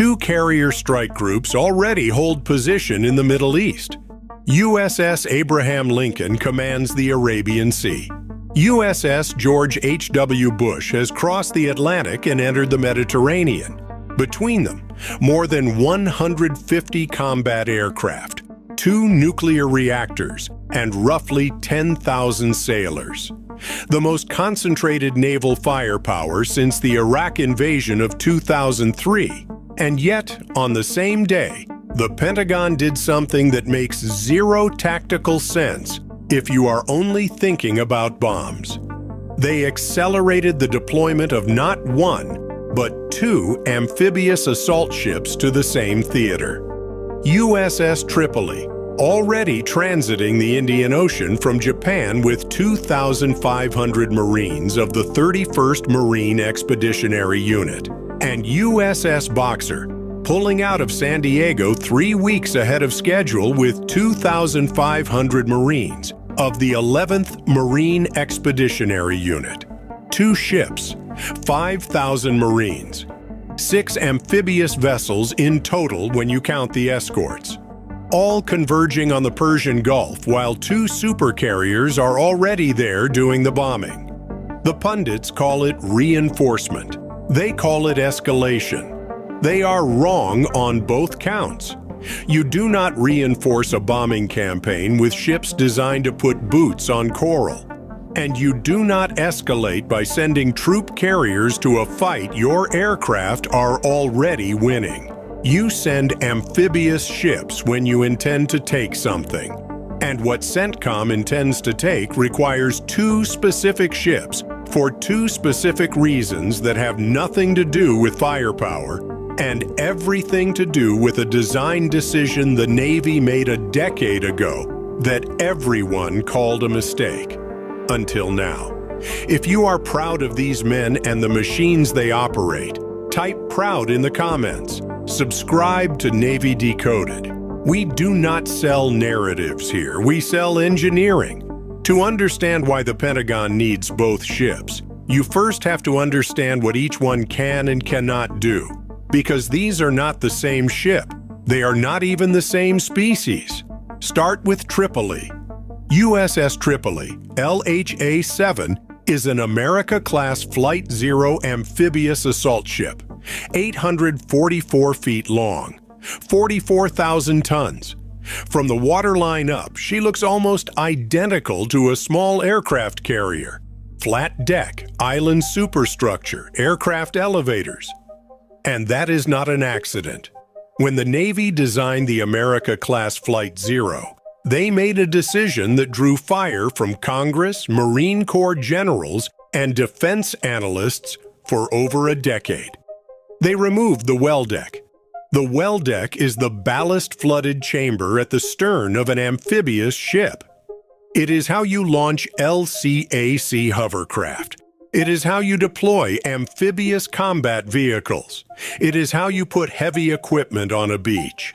Two carrier strike groups already hold position in the Middle East. USS Abraham Lincoln commands the Arabian Sea. USS George H.W. Bush has crossed the Atlantic and entered the Mediterranean. Between them, more than 150 combat aircraft, 2 nuclear reactors, and roughly 10,000 sailors. The most concentrated naval firepower since the Iraq invasion of 2003. And yet, on the same day, the Pentagon did something that makes zero tactical sense if you are only thinking about bombs. They accelerated the deployment of not 1, but 2 amphibious assault ships to the same theater. USS Tripoli, already transiting the Indian Ocean from Japan with 2,500 Marines of the 31st Marine Expeditionary Unit, and USS Boxer, pulling out of San Diego 3 weeks ahead of schedule with 2,500 Marines of the 11th Marine Expeditionary Unit. 2 ships, 5,000 Marines. 6 amphibious vessels in total when you count the escorts. All converging on the Persian Gulf while 2 supercarriers are already there doing the bombing. The pundits call it reinforcement. They call it escalation. They are wrong on both counts. You do not reinforce a bombing campaign with ships designed to put boots on coral. And you do not escalate by sending troop carriers to a fight your aircraft are already winning. You send amphibious ships when you intend to take something. And what CENTCOM intends to take requires 2 specific ships for 2 specific reasons that have nothing to do with firepower and everything to do with a design decision the Navy made a decade ago that everyone called a mistake. Until now. If you are proud of these men and the machines they operate, type proud in the comments. Subscribe to Navy Decoded. We do not sell narratives here, we sell engineering. To understand why the Pentagon needs both ships, you first have to understand what each one can and cannot do. Because these are not the same ship. They are not even the same species. Start with Tripoli. USS Tripoli, LHA-7, is an America-class Flight 0 amphibious assault ship, 844 feet long, 44,000 tons. From the waterline up, she looks almost identical to a small aircraft carrier. Flat deck, island superstructure, aircraft elevators. And that is not an accident. When the Navy designed the America-class Flight 0, they made a decision that drew fire from Congress, Marine Corps generals, and defense analysts for over a decade. They removed the well deck. The well deck is the ballast-flooded chamber at the stern of an amphibious ship. It is how you launch LCAC hovercraft. It is how you deploy amphibious combat vehicles. It is how you put heavy equipment on a beach.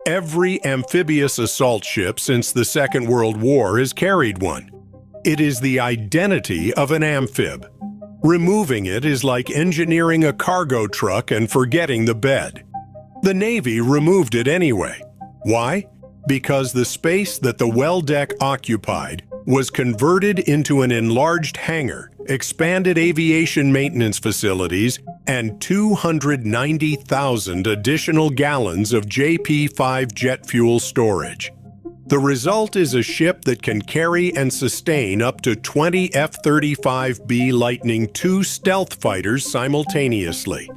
Every amphibious assault ship since the Second World War has carried one. It is the identity of an amphib. Removing it is like engineering a cargo truck and forgetting the bed. The Navy removed it anyway. Why? Because the space that the well deck occupied was converted into an enlarged hangar, expanded aviation maintenance facilities, and 290,000 additional gallons of JP-5 jet fuel storage. The result is a ship that can carry and sustain up to 20 F-35B Lightning II stealth fighters simultaneously.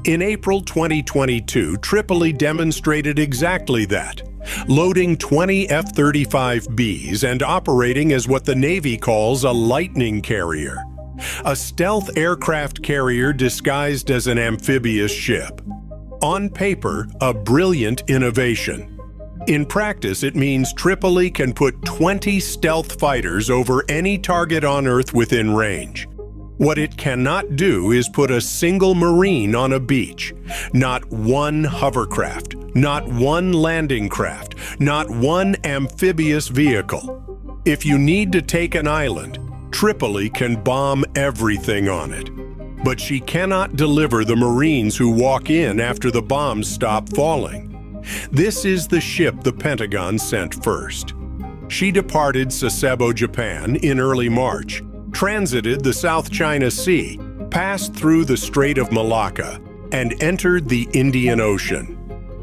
In April 2022, Tripoli demonstrated exactly that, loading 20 F-35Bs and operating as what the Navy calls a Lightning carrier, a stealth aircraft carrier disguised as an amphibious ship. On paper, a brilliant innovation. In practice, it means Tripoli can put 20 stealth fighters over any target on Earth within range. What it cannot do is put a single Marine on a beach, not one hovercraft, not one landing craft, not one amphibious vehicle. If you need to take an island, Tripoli can bomb everything on it. but she cannot deliver the Marines who walk in after the bombs stop falling. This is the ship the Pentagon sent first. She departed Sasebo, Japan in early March, transited the South China Sea, passed through the Strait of Malacca, and entered the Indian Ocean.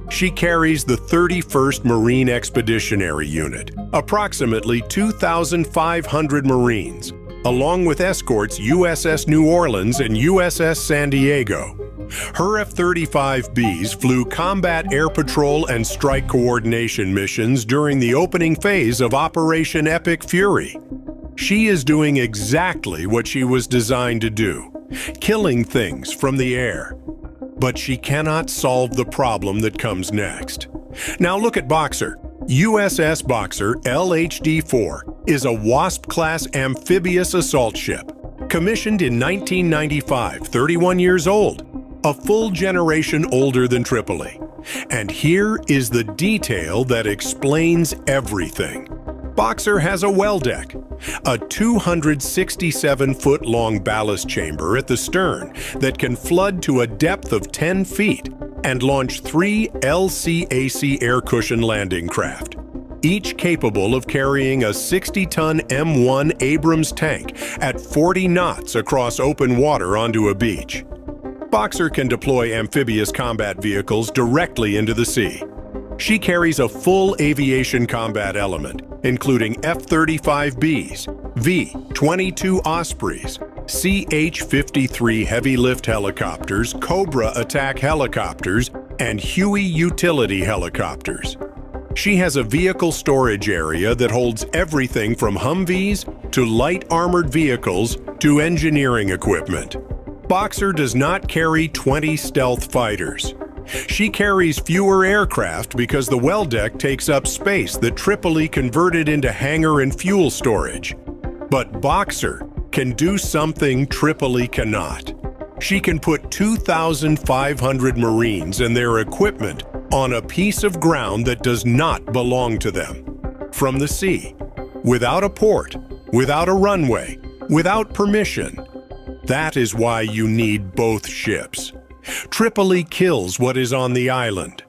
She carries the 31st Marine Expeditionary Unit, approximately 2,500 Marines, along with escorts USS New Orleans and USS San Diego. Her F-35Bs flew combat air patrol and strike coordination missions during the opening phase of Operation Epic Fury. She is doing exactly what she was designed to do, killing things from the air. But she cannot solve the problem that comes next. Now look at Boxer. USS Boxer LHD-4 is a Wasp-class amphibious assault ship, commissioned in 1995, 31 years old, a full generation older than Tripoli. And here is the detail that explains everything. Boxer has a well deck, a 267-foot-long ballast chamber at the stern that can flood to a depth of 10 feet and launch 3 LCAC air cushion landing craft, each capable of carrying a 60-ton M1 Abrams tank at 40 knots across open water onto a beach. Boxer can deploy amphibious combat vehicles directly into the sea. She carries a full aviation combat element, including F-35Bs, V-22 Ospreys, CH-53 heavy lift helicopters, Cobra attack helicopters, and Huey utility helicopters. She has a vehicle storage area that holds everything from Humvees to light armored vehicles to engineering equipment. Boxer does not carry 20 stealth fighters. She carries fewer aircraft because the well deck takes up space that Tripoli converted into hangar and fuel storage. But Boxer can do something Tripoli cannot. She can put 2,500 Marines and their equipment on a piece of ground that does not belong to them. From the sea, without a port, without a runway, without permission. That is why you need both ships. Tripoli kills what is on the island.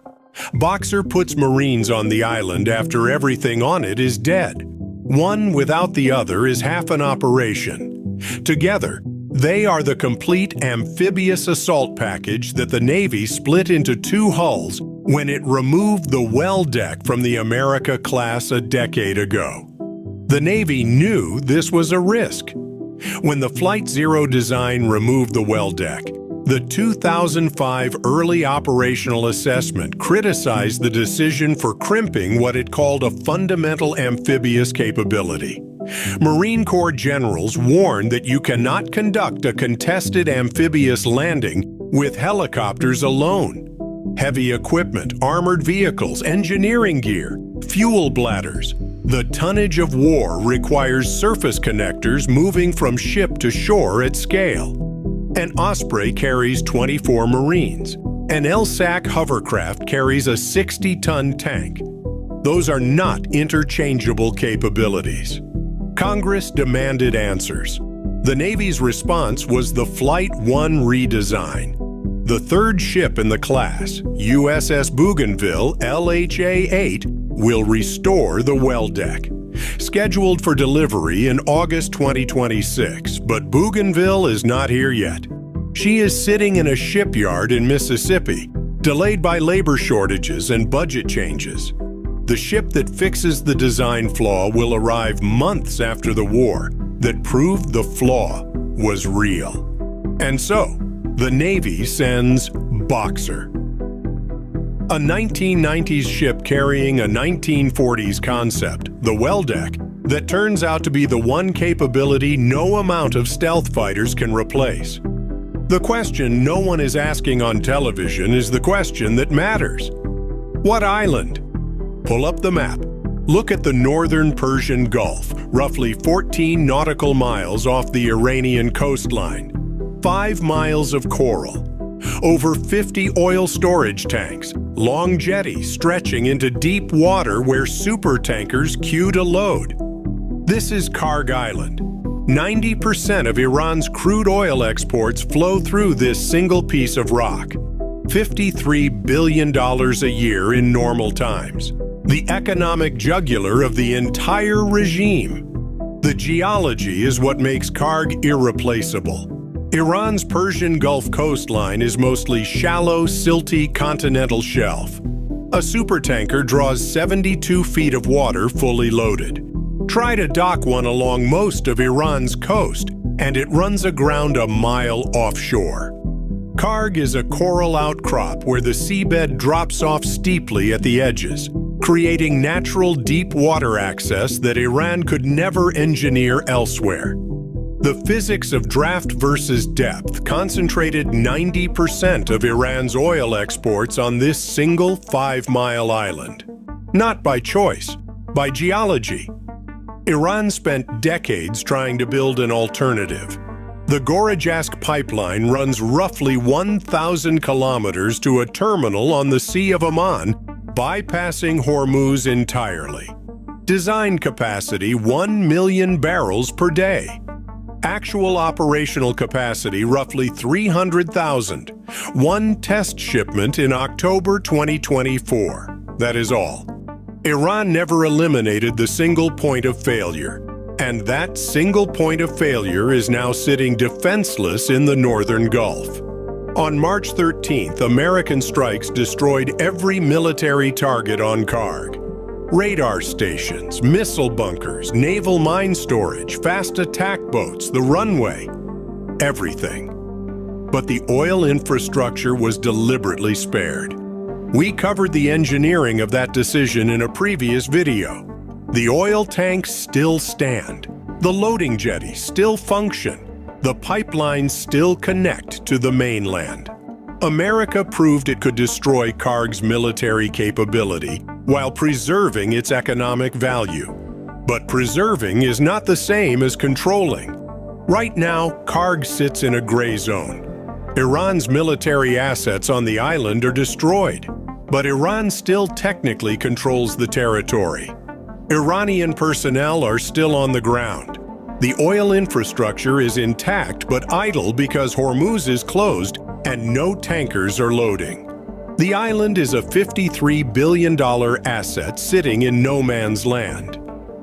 Boxer puts Marines on the island after everything on it is dead. One without the other is half an operation. Together, they are the complete amphibious assault package that the Navy split into 2 hulls when it removed the well deck from the America class a decade ago. The Navy knew this was a risk. When the Flight Zero design removed the well deck, the 2005 Early Operational Assessment criticized the decision for crimping what it called a fundamental amphibious capability. Marine Corps generals warned that you cannot conduct a contested amphibious landing with helicopters alone. Heavy equipment, armored vehicles, engineering gear, fuel bladders. The tonnage of war requires surface connectors moving from ship to shore at scale. An Osprey carries 24 Marines. An LSAC hovercraft carries a 60-ton tank. Those are not interchangeable capabilities. Congress demanded answers. The Navy's response was the Flight 1 redesign. The third ship in the class, USS Bougainville LHA-8, will restore the well deck. Scheduled for delivery in August 2026, but Bougainville is not here yet. She is sitting in a shipyard in Mississippi, delayed by labor shortages and budget changes. The ship that fixes the design flaw will arrive months after the war that proved the flaw was real. And so, the Navy sends Boxer. A 1990s ship carrying a 1940s concept, the well deck, that turns out to be the one capability no amount of stealth fighters can replace. The question no one is asking on television is the question that matters. What island? Pull up the map. Look at the northern Persian Gulf, roughly 14 nautical miles off the Iranian coastline. 5 miles of coral. Over 50 oil storage tanks, long jetties stretching into deep water where supertankers queue to load. This is Karg Island. 90% of Iran's crude oil exports flow through this single piece of rock. $53 billion a year in normal times. The economic jugular of the entire regime. The geology is what makes Karg irreplaceable. Iran's Persian Gulf coastline is mostly shallow, silty continental shelf. A supertanker draws 72 feet of water fully loaded. Try to dock one along most of Iran's coast, and it runs aground a mile offshore. Karg is a coral outcrop where the seabed drops off steeply at the edges, creating natural deep water access that Iran could never engineer elsewhere. The physics of draft versus depth concentrated 90% of Iran's oil exports on this single 5-mile island. Not by choice, by geology. Iran spent decades trying to build an alternative. The Gorajask pipeline runs roughly 1,000 kilometers to a terminal on the Sea of Oman, bypassing Hormuz entirely. Design capacity 1 million barrels per day. Actual operational capacity roughly 300,000. One test shipment in October 2024. That is all. Iran never eliminated the single point of failure, and that single point of failure is now sitting defenseless in the northern Gulf. On March 13th, American strikes destroyed every military target on Karg. Radar stations, missile bunkers, naval mine storage, fast attack boats, the runway, everything. But the oil infrastructure was deliberately spared. We covered the engineering of that decision in a previous video. The oil tanks still stand. The loading jetties still function. The pipelines still connect to the mainland. America proved it could destroy Karg's military capability while preserving its economic value. But preserving is not the same as controlling. Right now, Karg sits in a gray zone. Iran's military assets on the island are destroyed, but Iran still technically controls the territory. Iranian personnel are still on the ground. The oil infrastructure is intact but idle because Hormuz is closed and no tankers are loading. The island is a $53 billion asset sitting in no man's land.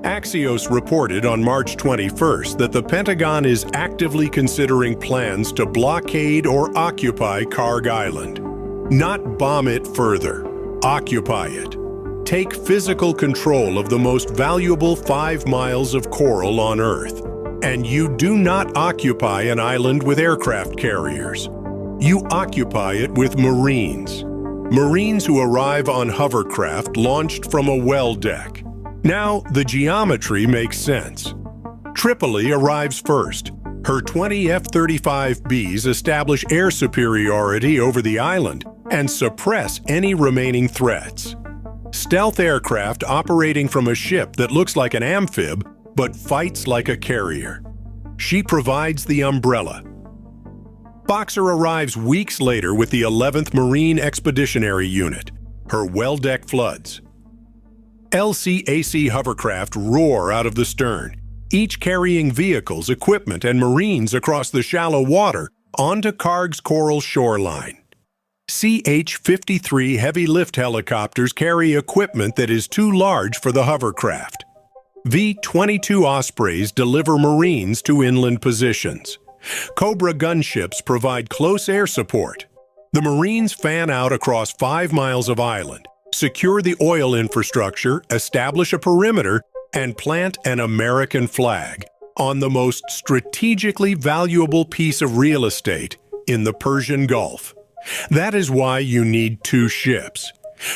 Axios reported on March 21st that the Pentagon is actively considering plans to blockade or occupy Karg Island. Not bomb it further, occupy it. Take physical control of the most valuable 5 miles of coral on Earth. And you do not occupy an island with aircraft carriers. You occupy it with Marines. Marines who arrive on hovercraft launched from a well deck. Now, the geometry makes sense. Tripoli arrives first. Her 20 F-35Bs establish air superiority over the island and suppress any remaining threats. Stealth aircraft operating from a ship that looks like an amphib but fights like a carrier. She provides the umbrella. Boxer arrives weeks later with the 11th Marine Expeditionary Unit. Her well-deck floods. LCAC hovercraft roar out of the stern, each carrying vehicles, equipment, and Marines across the shallow water onto Karg's coral shoreline. CH-53 heavy lift helicopters carry equipment that is too large for the hovercraft. V-22 Ospreys deliver Marines to inland positions. Cobra gunships provide close air support. The Marines fan out across 5 miles of island, secure the oil infrastructure, establish a perimeter, and plant an American flag on the most strategically valuable piece of real estate in the Persian Gulf. That is why you need 2 ships.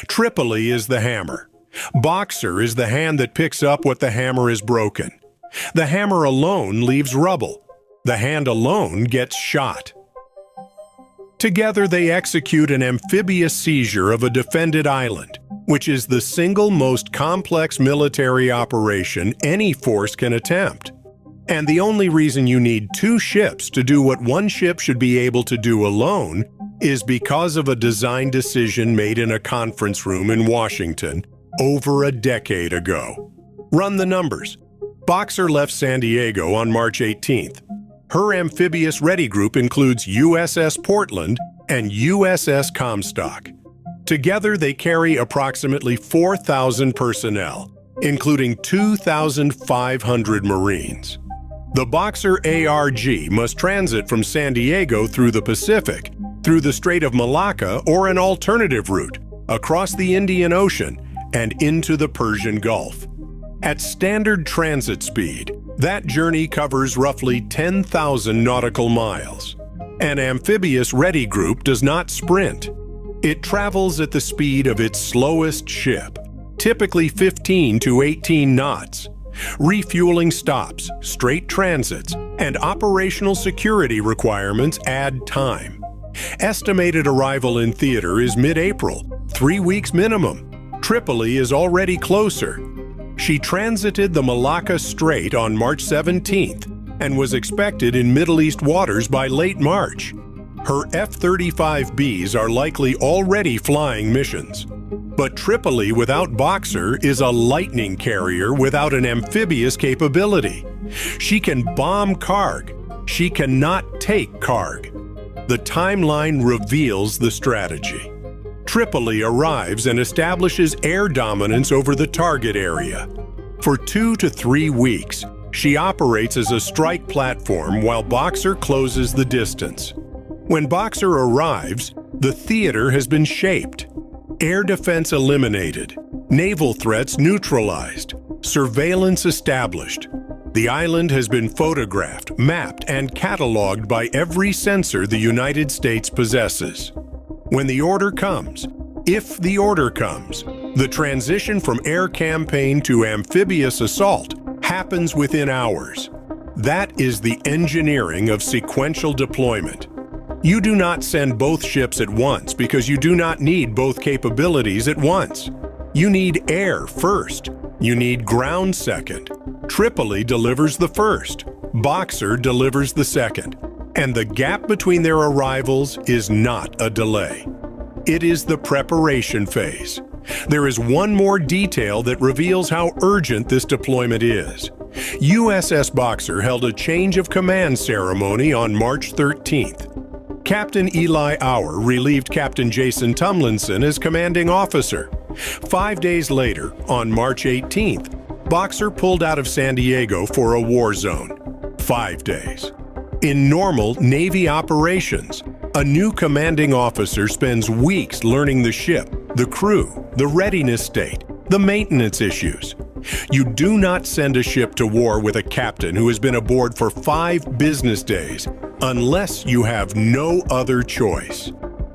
Tripoli is the hammer. Boxer is the hand that picks up what the hammer is broken. The hammer alone leaves rubble. The hand alone gets shot. Together they execute an amphibious seizure of a defended island, which is the single most complex military operation any force can attempt. And the only reason you need 2 ships to do what 1 ship should be able to do alone is because of a design decision made in a conference room in Washington over a decade ago. Run the numbers. Boxer left San Diego on March 18th. Her amphibious ready group includes USS Portland and USS Comstock. Together, they carry approximately 4,000 personnel, including 2,500 Marines. The Boxer ARG must transit from San Diego through the Pacific, through the Strait of Malacca or an alternative route, across the Indian Ocean and into the Persian Gulf. At standard transit speed, that journey covers roughly 10,000 nautical miles. An amphibious ready group does not sprint. It travels at the speed of its slowest ship, typically 15 to 18 knots. Refueling stops, straight transits, and operational security requirements add time. Estimated arrival in theater is mid-April, 3 weeks minimum. Tripoli is already closer. She transited the Malacca Strait on March 17th and was expected in Middle East waters by late March. Her F-35Bs are likely already flying missions. But Tripoli without Boxer is a lightning carrier without an amphibious capability. She can bomb Karg. She cannot take Karg. The timeline reveals the strategy. Tripoli arrives and establishes air dominance over the target area. For 2 to 3 weeks, she operates as a strike platform while Boxer closes the distance. When Boxer arrives, the theater has been shaped. Air defense eliminated, naval threats neutralized, surveillance established. The island has been photographed, mapped, and cataloged by every sensor the United States possesses. When the order comes, if the order comes, the transition from air campaign to amphibious assault happens within hours. That is the engineering of sequential deployment. You do not send both ships at once because you do not need both capabilities at once. You need air first. You need ground second. Tripoli delivers the first. Boxer delivers the second. And the gap between their arrivals is not a delay. It is the preparation phase. There is one more detail that reveals how urgent this deployment is. USS Boxer held a change of command ceremony on March 13th. Captain Eli Auer relieved Captain Jason Tumlinson as commanding officer. 5 days later, on March 18th, Boxer pulled out of San Diego for a war zone. 5 days. In normal Navy operations, a new commanding officer spends weeks learning the ship, the crew, the readiness state, the maintenance issues. You do not send a ship to war with a captain who has been aboard for 5 business days unless you have no other choice.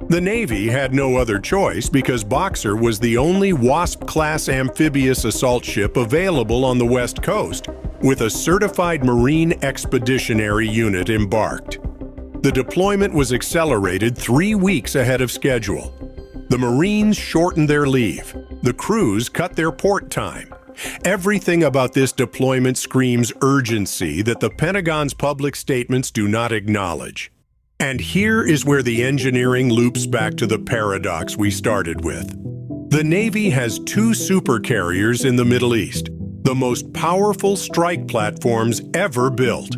The Navy had no other choice because Boxer was the only Wasp-class amphibious assault ship available on the West Coast, with a certified Marine Expeditionary Unit embarked. The deployment was accelerated 3 weeks ahead of schedule. The Marines shortened their leave. The crews cut their port time. Everything about this deployment screams urgency that the Pentagon's public statements do not acknowledge. And here is where the engineering loops back to the paradox we started with. The Navy has 2 supercarriers in the Middle East, the most powerful strike platforms ever built.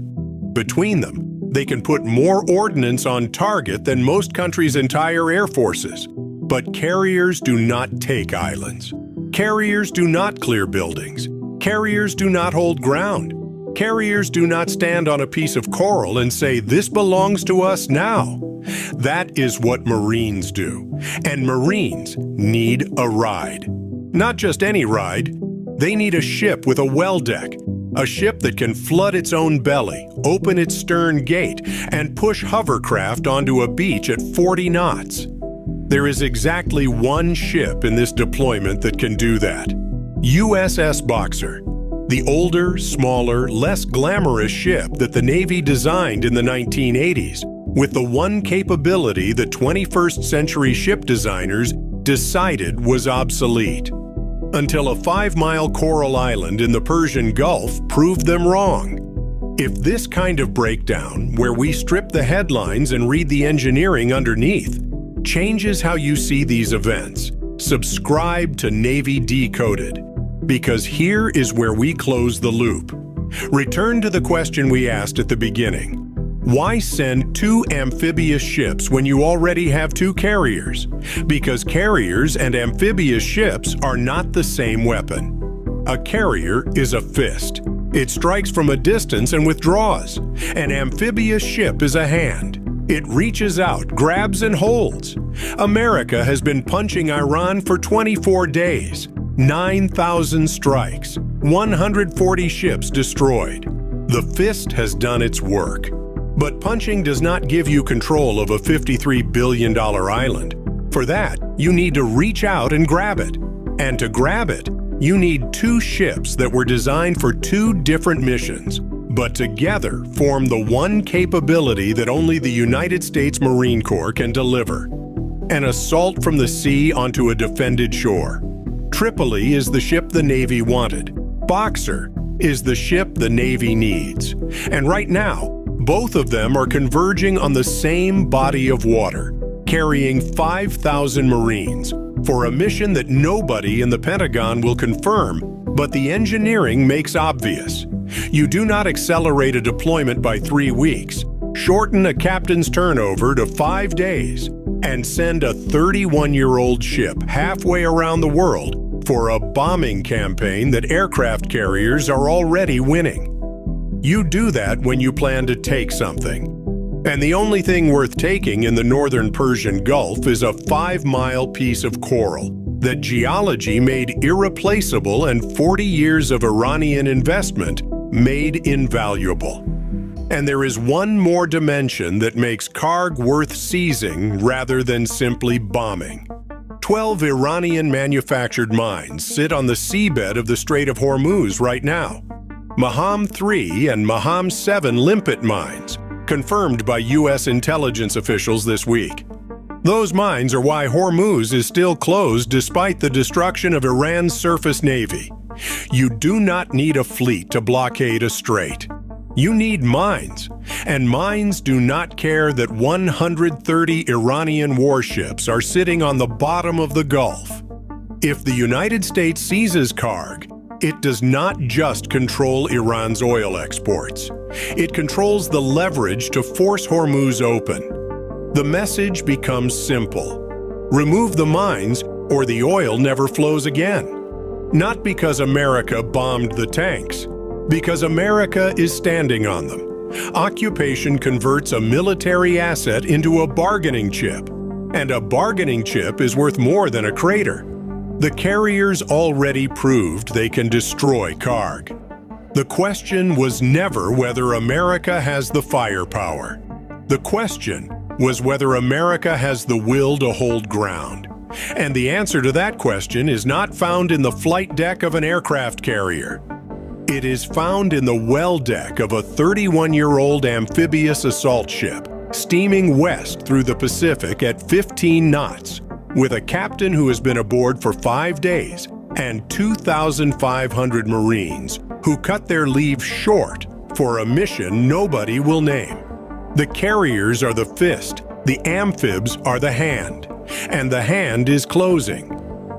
Between them, they can put more ordnance on target than most countries' entire air forces. But carriers do not take islands. Carriers do not clear buildings. Carriers do not hold ground. Carriers do not stand on a piece of coral and say, "This belongs to us now." That is what Marines do. And Marines need a ride. Not just any ride. They need a ship with a well deck. A ship that can flood its own belly, open its stern gate, and push hovercraft onto a beach at 40 knots. There is exactly one ship in this deployment that can do that. USS Boxer, the older, smaller, less glamorous ship that the Navy designed in the 1980s, with the one capability that 21st century ship designers decided was obsolete. Until a 5-mile coral island in the Persian Gulf proved them wrong. If this kind of breakdown, where we strip the headlines and read the engineering underneath, changes how you see these events, subscribe to Navy Decoded, because here is where we close the loop. Return to the question we asked at the beginning. Why send 2 amphibious ships when you already have 2 carriers? Because carriers and amphibious ships are not the same weapon. A carrier is a fist. It strikes from a distance and withdraws. An amphibious ship is a hand. It reaches out, grabs, and holds. America has been punching Iran for 24 days. 9,000 strikes, 140 ships destroyed. The fist has done its work. But punching does not give you control of a $53 billion island. For that, you need to reach out and grab it. And to grab it, you need 2 ships that were designed for 2 different missions, but together form the one capability that only the United States Marine Corps can deliver: an assault from the sea onto a defended shore. Tripoli is the ship the Navy wanted. Boxer is the ship the Navy needs. And right now, both of them are converging on the same body of water, carrying 5,000 Marines for a mission that nobody in the Pentagon will confirm, but the engineering makes obvious. You do not accelerate a deployment by 3 weeks, shorten a captain's turnover to 5 days, and send a 31-year-old ship halfway around the world for a bombing campaign that aircraft carriers are already winning. You do that when you plan to take something. And the only thing worth taking in the northern Persian Gulf is a 5-mile piece of coral that geology made irreplaceable and 40 years of Iranian investment made invaluable. And there is one more dimension that makes Karg worth seizing rather than simply bombing. 12 Iranian-manufactured mines sit on the seabed of the Strait of Hormuz right now. Maham 3 and Maham 7 limpet mines, confirmed by U.S. intelligence officials this week. Those mines are why Hormuz is still closed despite the destruction of Iran's surface navy. You do not need a fleet to blockade a strait. You need mines, and mines do not care that 130 Iranian warships are sitting on the bottom of the Gulf. If the United States seizes Karg, it does not just control Iran's oil exports. It controls the leverage to force Hormuz open. The message becomes simple: remove the mines or the oil never flows again. Not because America bombed the tanks, because America is standing on them. Occupation converts a military asset into a bargaining chip, and a bargaining chip is worth more than a crater. The carriers already proved they can destroy Karg. The question was never whether America has the firepower. The question was whether America has the will to hold ground. And the answer to that question is not found in the flight deck of an aircraft carrier. It is found in the well deck of a 31-year-old amphibious assault ship, steaming west through the Pacific at 15 knots, with a captain who has been aboard for 5 days and 2,500 Marines who cut their leave short for a mission nobody will name. The carriers are the fist, the amphibs are the hand, and the hand is closing.